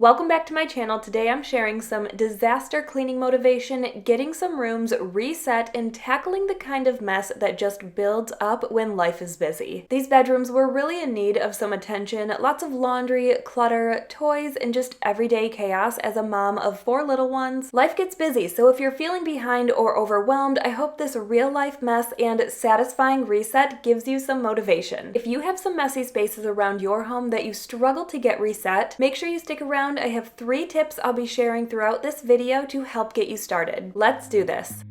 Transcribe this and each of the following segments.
Welcome back to my channel. Today I'm sharing some disaster cleaning motivation, getting some rooms reset, and tackling the kind of mess that just builds up when life is busy. These bedrooms were really in need of some attention, lots of laundry, clutter, toys, and just everyday chaos. As a mom of 4 little ones, life gets busy, so if you're feeling behind or overwhelmed, I hope this real-life mess and satisfying reset gives you some motivation. If you have some messy spaces around your home that you struggle to get reset, make sure you stick around. I have 3 tips I'll be sharing throughout this video to help get you started. Let's do this.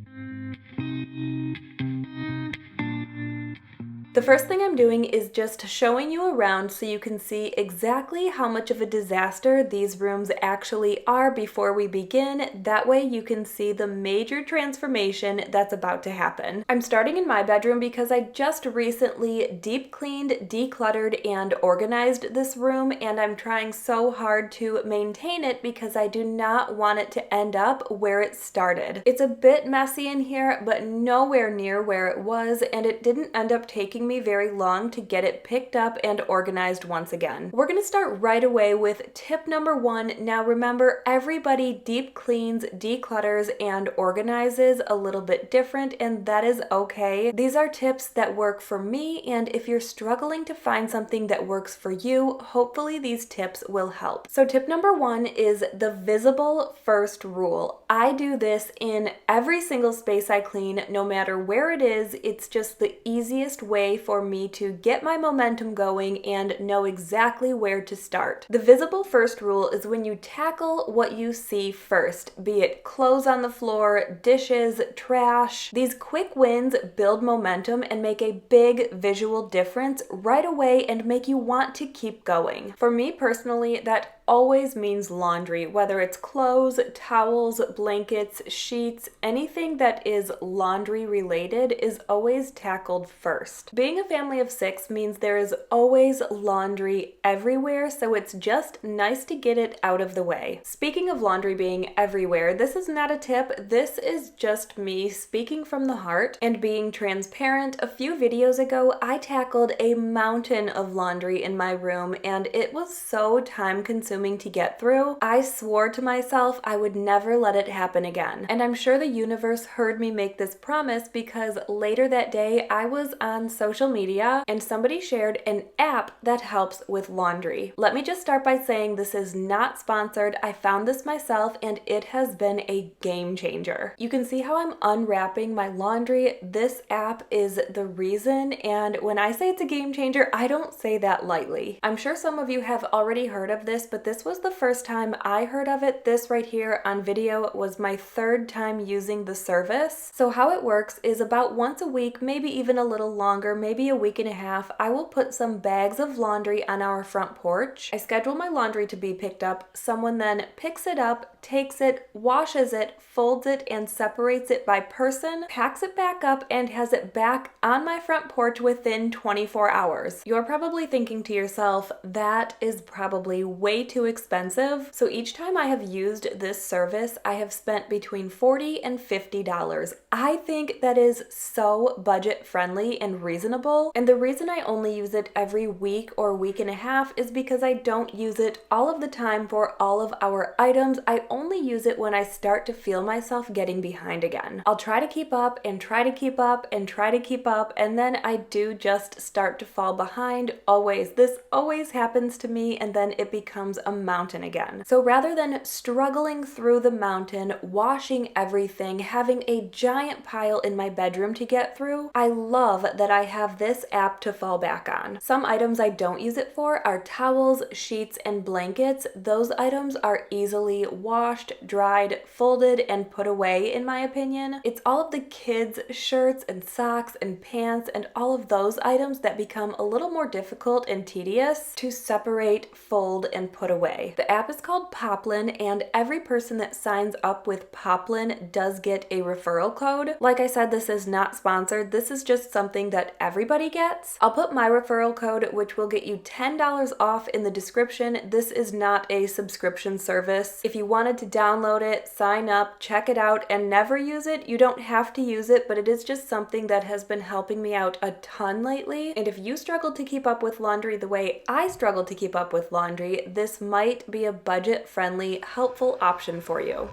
The first thing I'm doing is just showing you around so you can see exactly how much of a disaster these rooms actually are before we begin. That way you can see the major transformation that's about to happen. I'm starting in my bedroom because I just recently deep cleaned, decluttered, and organized this room, and I'm trying so hard to maintain it because I do not want it to end up where it started. It's a bit messy in here, but nowhere near where it was, and it didn't end up taking me very long to get it picked up and organized once again. We're going to start right away with tip number 1. Now remember, everybody deep cleans, declutters, and organizes a little bit different, and that is okay. These are tips that work for me, and if you're struggling to find something that works for you, hopefully these tips will help. So tip number 1 is the visible first rule. I do this in every single space I clean, no matter where it is. It's just the easiest way for me to get my momentum going and know exactly where to start. The visible first rule is when you tackle what you see first, be it clothes on the floor, dishes, trash. These quick wins build momentum and make a big visual difference right away and make you want to keep going. For me personally, that always means laundry, whether it's clothes, towels, blankets, sheets, anything that is laundry related is always tackled first. Being a family of 6 means there is always laundry everywhere, so it's just nice to get it out of the way. Speaking of laundry being everywhere, this is not a tip, this is just me speaking from the heart and being transparent. A few videos ago, I tackled a mountain of laundry in my room, and it was so time-consuming to get through. I swore to myself I would never let it happen again. And I'm sure the universe heard me make this promise because later that day I was on social media and somebody shared an app that helps with laundry. Let me just start by saying this is not sponsored. I found this myself and it has been a game changer. You can see how I'm unwrapping my laundry. This app is the reason, and when I say it's a game changer, I don't say that lightly. I'm sure some of you have already heard of this, but this was the first time I heard of it. This right here on video was my 3rd time using the service. So how it works is about once a week, maybe even a little longer, maybe a week and a half, I will put some bags of laundry on our front porch. I schedule my laundry to be picked up. Someone then picks it up, takes it, washes it, folds it, and separates it by person, packs it back up, and has it back on my front porch within 24 hours. You're probably thinking to yourself, that is probably way too expensive. So each time I have used this service, I have spent between $40 and $50. I think that is so budget friendly and reasonable. And the reason I only use it every week or week and a half is because I don't use it all of the time for all of our items. I only use it when I start to feel myself getting behind again. I'll try to keep up and try to keep up and try to keep up, and then I do just start to fall behind. Always. This always happens to me, and then it becomes a mountain again. So rather than struggling through the mountain, washing everything, having a giant pile in my bedroom to get through, I love that I have this app to fall back on. Some items I don't use it for are towels, sheets, and blankets. Those items are easily washed, dried, folded, and put away in my opinion. It's all of the kids' shirts and socks and pants and all of those items that become a little more difficult and tedious to separate, fold, and put away. The app is called Poplin, and every person that signs up with Poplin does get a referral code. Like I said, this is not sponsored. This is just something that everybody gets. I'll put my referral code, which will get you $10 off, in the description. This is not a subscription service. If you wanted to download it, sign up, check it out, and never use it, you don't have to use it, but it is just something that has been helping me out a ton lately. And if you struggle to keep up with laundry the way I struggle to keep up with laundry, this this might be a budget-friendly, helpful option for you.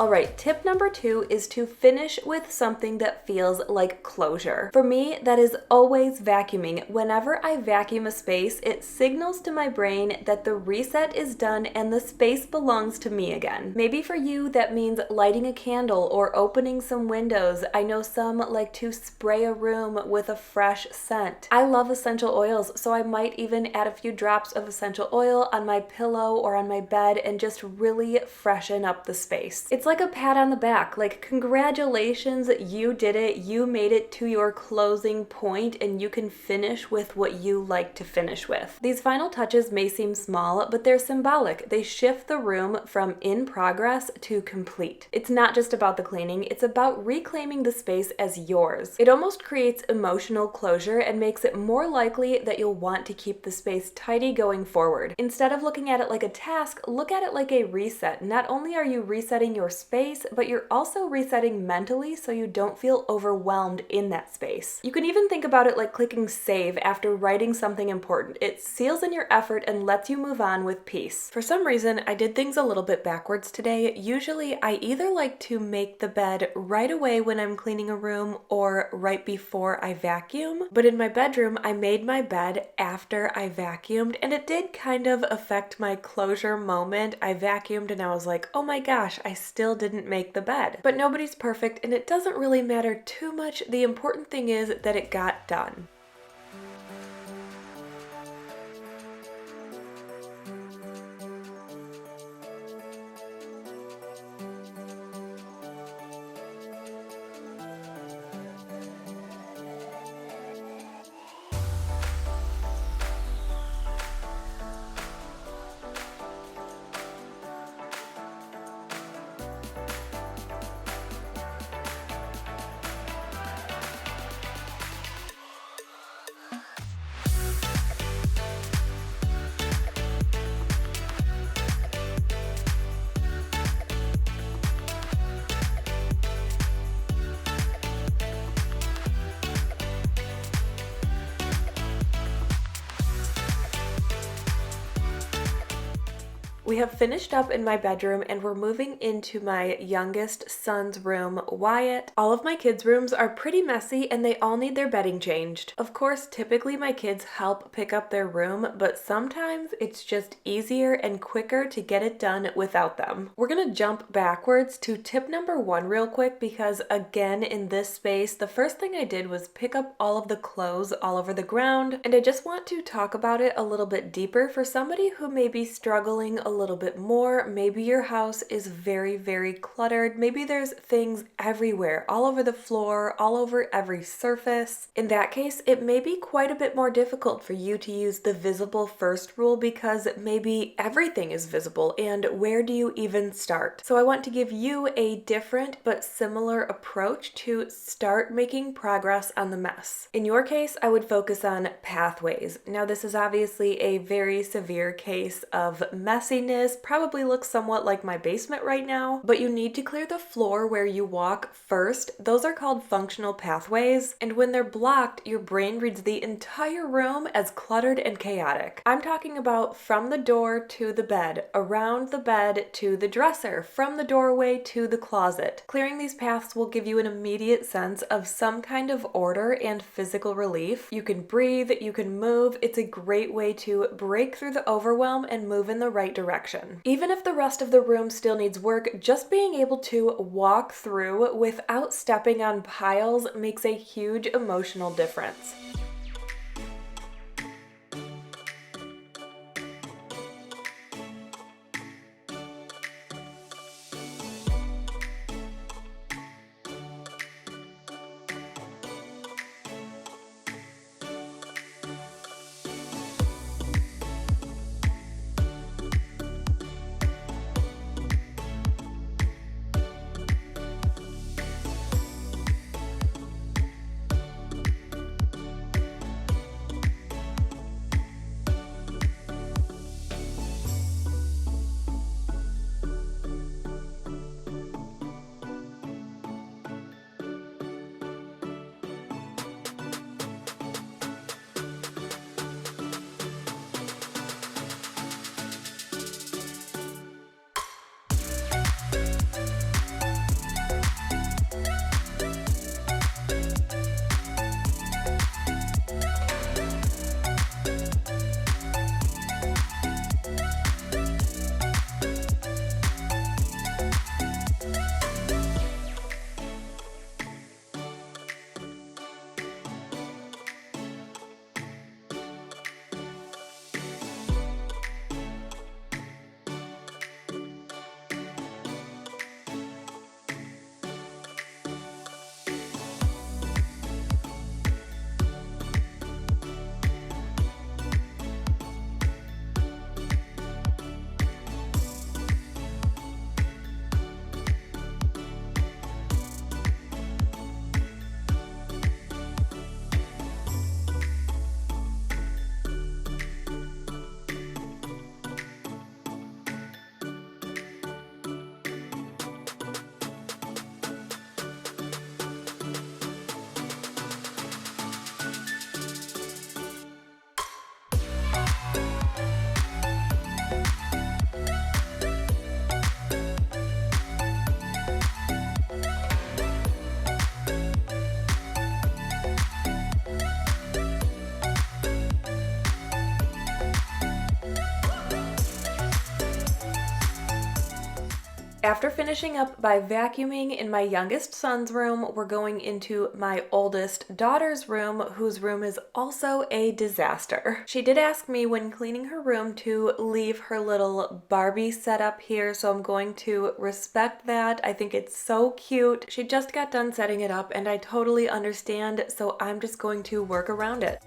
Alright, tip number 2 is to finish with something that feels like closure. For me, that is always vacuuming. Whenever I vacuum a space, it signals to my brain that the reset is done and the space belongs to me again. Maybe for you, that means lighting a candle or opening some windows. I know some like to spray a room with a fresh scent. I love essential oils, so I might even add a few drops of essential oil on my pillow or on my bed and just really freshen up the space. It's like a pat on the back, like congratulations, you did it, you made it to your closing point and you can finish with what you like to finish with. These final touches may seem small, but they're symbolic. They shift the room from in progress to complete. It's not just about the cleaning, it's about reclaiming the space as yours. It almost creates emotional closure and makes it more likely that you'll want to keep the space tidy going forward. Instead of looking at it like a task, look at it like a reset. Not only are you resetting your space, but you're also resetting mentally so you don't feel overwhelmed in that space. You can even think about it like clicking save after writing something important. It seals in your effort and lets you move on with peace. For some reason, I did things a little bit backwards today. Usually, I either like to make the bed right away when I'm cleaning a room or right before I vacuum, but in my bedroom, I made my bed after I vacuumed, and it did kind of affect my closure moment. I vacuumed and I was like, oh my gosh, I still didn't make the bed. But nobody's perfect and it doesn't really matter too much. The important thing is that it got done. We have finished up in my bedroom and we're moving into my youngest son's room, Wyatt. All of my kids' rooms are pretty messy and they all need their bedding changed. Of course, typically my kids help pick up their room, but sometimes it's just easier and quicker to get it done without them. We're gonna jump backwards to tip number 1 real quick because again, in this space, the first thing I did was pick up all of the clothes all over the ground, and I just want to talk about it a little bit deeper for somebody who may be struggling a little bit more. Maybe your house is very, very cluttered. Maybe there's things everywhere, all over the floor, all over every surface. In that case, it may be quite a bit more difficult for you to use the visible first rule because maybe everything is visible, and where do you even start? So I want to give you a different but similar approach to start making progress on the mess. In your case, I would focus on pathways. Now, this is obviously a very severe case of messiness, probably looks somewhat like my basement right now, but you need to clear the floor where you walk first. Those are called functional pathways, and when they're blocked, your brain reads the entire room as cluttered and chaotic. I'm talking about from the door to the bed, around the bed to the dresser, from the doorway to the closet. Clearing these paths will give you an immediate sense of some kind of order and physical relief. You can breathe, you can move. It's a great way to break through the overwhelm and move in the right direction. Even if the rest of the room still needs work, just being able to walk through without stepping on piles makes a huge emotional difference. After finishing up by vacuuming in my youngest son's room, we're going into my oldest daughter's room, whose room is also a disaster. She did ask me when cleaning her room to leave her little Barbie setup here, so I'm going to respect that. I think it's so cute. She just got done setting it up and I totally understand, so I'm just going to work around it.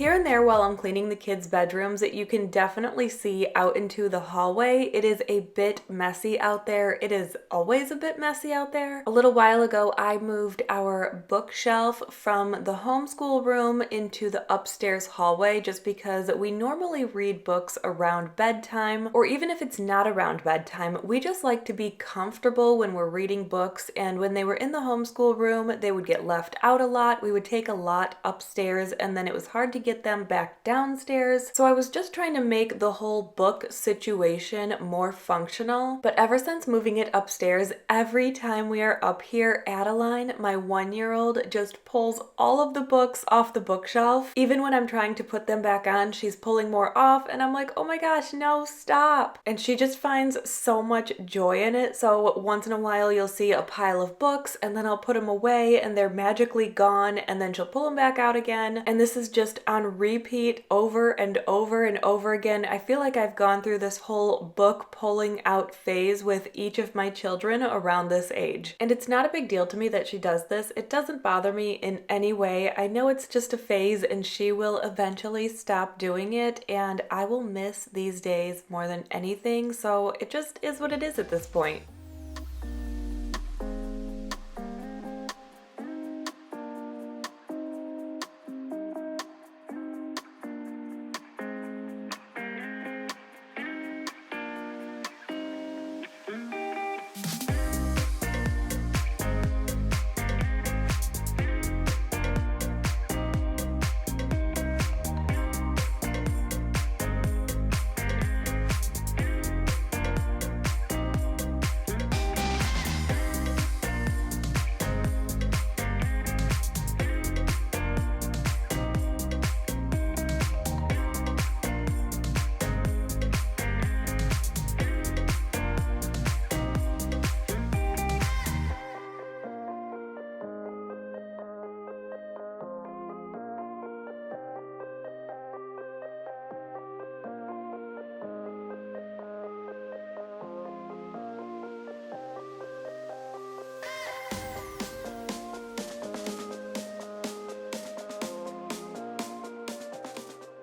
Here and there while I'm cleaning the kids' bedrooms, you can definitely see out into the hallway. It is a bit messy out there. It is always a bit messy out there. A little while ago, I moved our bookshelf from the homeschool room into the upstairs hallway just because we normally read books around bedtime, or even if it's not around bedtime, we just like to be comfortable when we're reading books. And when they were in the homeschool room, they would get left out a lot. We would take a lot upstairs, and then it was hard to get them back downstairs. So I was just trying to make the whole book situation more functional. But ever since moving it upstairs, every time we are up here, Adeline, my 1-year-old, just pulls all of the books off the bookshelf. Even when I'm trying to put them back on, she's pulling more off, and I'm like, oh my gosh, no, stop. And she just finds so much joy in it. So once in a while you'll see a pile of books, and then I'll put them away and they're magically gone, and then she'll pull them back out again. And this is just on repeat over and over and over again. I feel like I've gone through this whole book pulling out phase with each of my children around this age. And it's not a big deal to me that she does this. It doesn't bother me in any way. I know it's just a phase and she will eventually stop doing it, and I will miss these days more than anything. So it just is what it is at this point.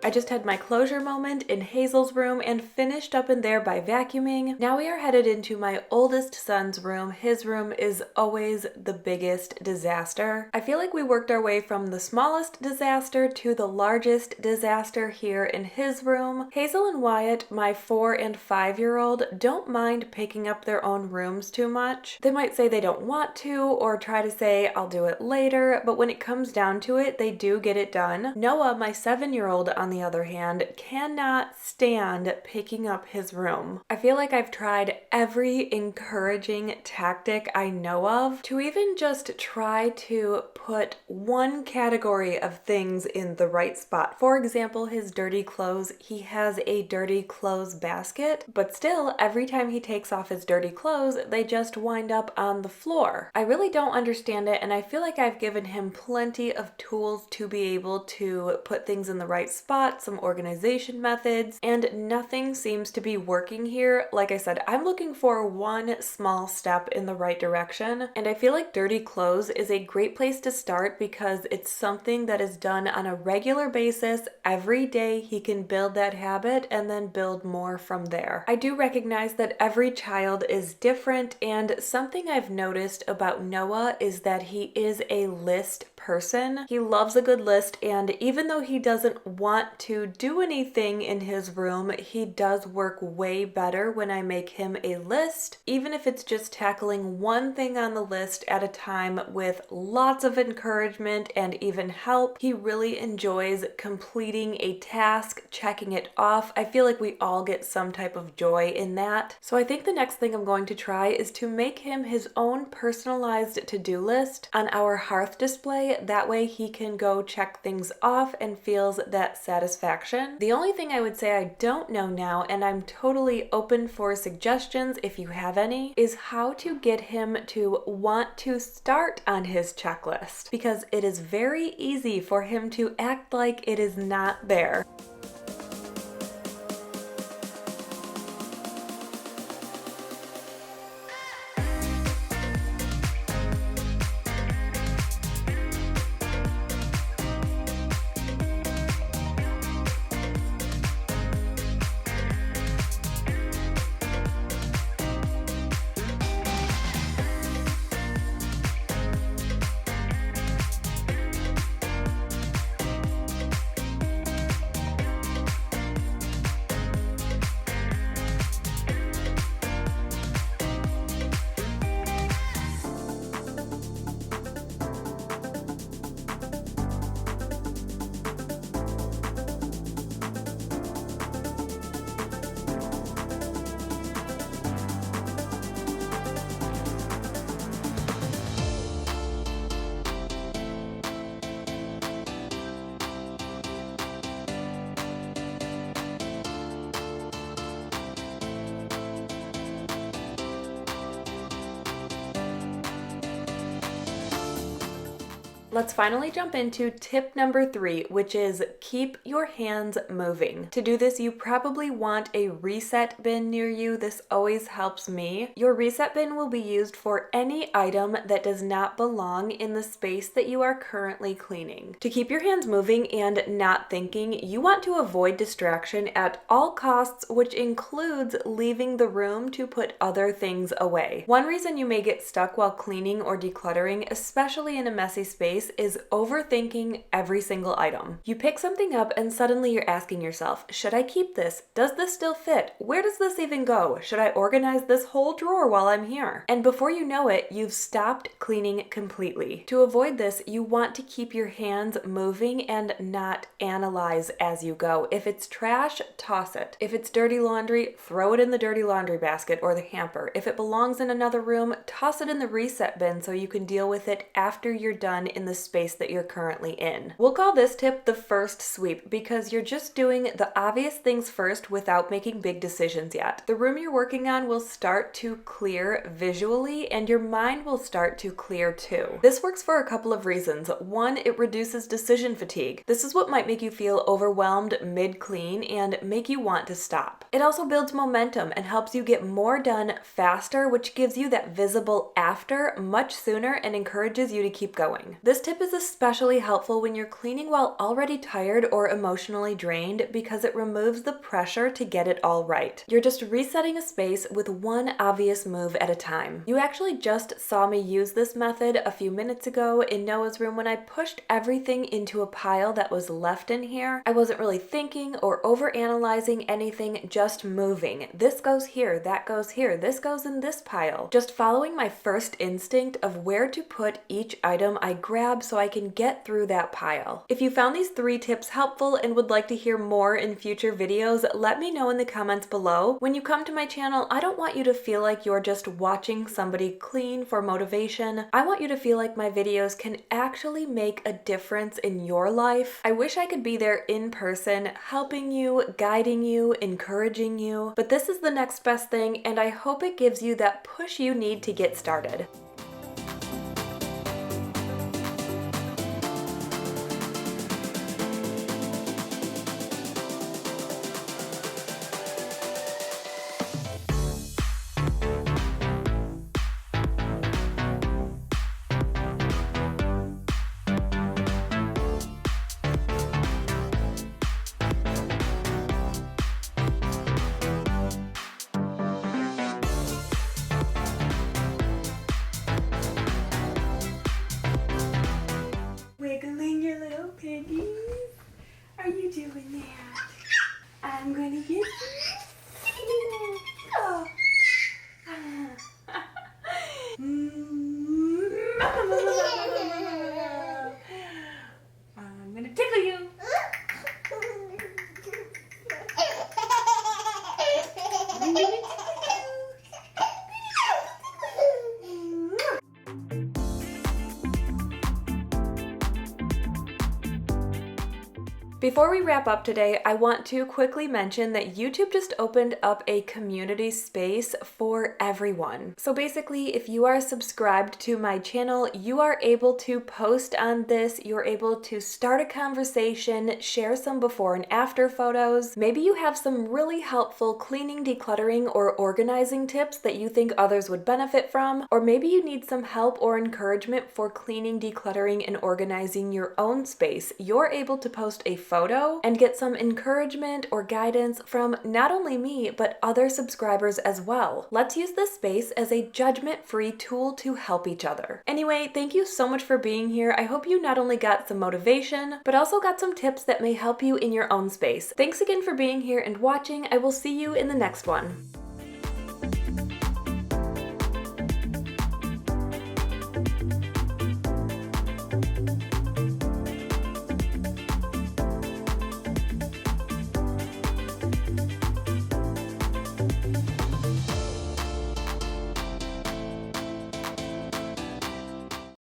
I just had my closure moment in Hazel's room and finished up in there by vacuuming. Now we are headed into my oldest son's room. His room is always the biggest disaster. I feel like we worked our way from the smallest disaster to the largest disaster here in his room. Hazel and Wyatt, my 4 and 5-year-old, don't mind picking up their own rooms too much. They might say they don't want to or try to say I'll do it later, but when it comes down to it, they do get it done. Noah, my 7-year-old, on the other hand, cannot stand picking up his room. I feel like I've tried every encouraging tactic I know of to even just try to put one category of things in the right spot. For example, his dirty clothes. He has a dirty clothes basket, but still, every time he takes off his dirty clothes, they just wind up on the floor. I really don't understand it, and I feel like I've given him plenty of tools to be able to put things in the right spot, some organization methods, and nothing seems to be working here. Like I said, I'm looking for one small step in the right direction, and I feel like dirty clothes is a great place to start because it's something that is done on a regular basis. Every day he can build that habit and then build more from there. I do recognize that every child is different, and something I've noticed about Noah is that he is a list person. He loves a good list, and even though he doesn't want to do anything in his room, he does work way better when I make him a list, even if it's just tackling one thing on the list at a time with lots of encouragement and even help. He really enjoys completing a task, checking it off. I feel like we all get some type of joy in that. So I think the next thing I'm going to try is to make him his own personalized to-do list on our hearth display. That way he can go check things off and feels that satisfaction. The only thing I would say I don't know now, and I'm totally open for suggestions if you have any, is how to get him to want to start on his checklist, because it is very easy for him to act like it is not there. Let's finally jump into tip number 3, which is keep your hands moving. To do this, you probably want a reset bin near you. This always helps me. Your reset bin will be used for any item that does not belong in the space that you are currently cleaning. To keep your hands moving and not thinking, you want to avoid distraction at all costs, which includes leaving the room to put other things away. One reason you may get stuck while cleaning or decluttering, especially in a messy space, is overthinking every single item. You pick something up and suddenly you're asking yourself, should I keep this? Does this still fit? Where does this even go? Should I organize this whole drawer while I'm here? And before you know it, you've stopped cleaning completely. To avoid this, you want to keep your hands moving and not analyze as you go. If it's trash, toss it. If it's dirty laundry, throw it in the dirty laundry basket or the hamper. If it belongs in another room, toss it in the reset bin so you can deal with it after you're done in the space that you're currently in. We'll call this tip the first sweep because you're just doing the obvious things first without making big decisions yet. The room you're working on will start to clear visually and your mind will start to clear too. This works for a couple of reasons. One, it reduces decision fatigue. This is what might make you feel overwhelmed mid-clean and make you want to stop. It also builds momentum and helps you get more done faster, which gives you that visible after much sooner and encourages you to keep going. This tip is especially helpful when you're cleaning while already tired or emotionally drained because it removes the pressure to get it all right. You're just resetting a space with one obvious move at a time. You actually just saw me use this method a few minutes ago in Noah's room when I pushed everything into a pile that was left in here. I wasn't really thinking or overanalyzing anything, just moving. This goes here, that goes here, this goes in this pile. Just following my first instinct of where to put each item I grab so I can get through that pile. If you found these 3 tips helpful and would like to hear more in future videos, let me know in the comments below. When you come to my channel, I don't want you to feel like you're just watching somebody clean for motivation. I want you to feel like my videos can actually make a difference in your life. I wish I could be there in person, helping you, guiding you, encouraging you, but this is the next best thing, and I hope it gives you that push you need to get started. Wiggling your little piggies. Are you doing that? I'm gonna get you. Oh. I'm gonna tickle you. Before we wrap up today, I want to quickly mention that YouTube just opened up a community space for everyone. So basically, if you are subscribed to my channel, you are able to post on this, you're able to start a conversation, share some before and after photos. Maybe you have some really helpful cleaning, decluttering, or organizing tips that you think others would benefit from, or maybe you need some help or encouragement for cleaning, decluttering, and organizing your own space. You're able to post a photo and get some encouragement or guidance from not only me, but other subscribers as well. Let's use this space as a judgment-free tool to help each other. Anyway, thank you so much for being here. I hope you not only got some motivation, but also got some tips that may help you in your own space. Thanks again for being here and watching. I will see you in the next one.